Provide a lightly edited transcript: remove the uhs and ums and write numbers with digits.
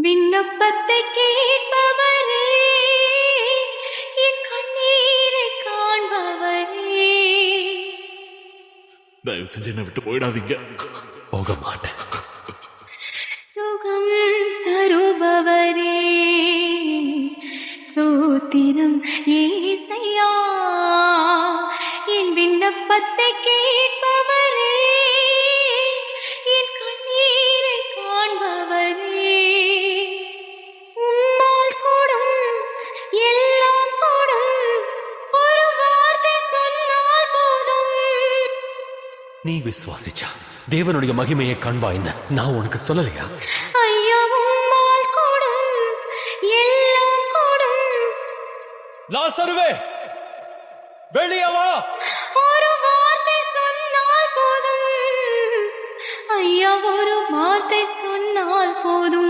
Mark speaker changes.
Speaker 1: விண்ணப்பத்தை கேட்பவரே, என் கண்ணீரை காண்பவரே,
Speaker 2: தயவு செஞ்சு என்னை விட்டு போயிடாதீங்க.
Speaker 3: போக மாட்டேன்.
Speaker 1: சுகம் தருபவரே, ஸ்தோத்திரம் ஏசையா, என் விண்ணப்பத்தை கேட்பவரே, என் கண்ணீரை காண்பவரே, உம்மால் கூடும் எல்லாம் கூடும், ஒரு வார்த்தை சொன்னால் போதும்.
Speaker 3: நீ விசுவாசிச்சா தேவனுடைய மகிமையை காண்பாயின்னு நான் உனக்கு சொல்லலையா?
Speaker 1: ஐயா, உம்மால் கூடும் எல்லாம் கூடும்,
Speaker 3: லாசருவே வெளியே வா.
Speaker 1: ஒரு வார்த்தை சொன்னால் போதும். ஐயா, ஒரு வார்த்தை சொன்னால் போதும்.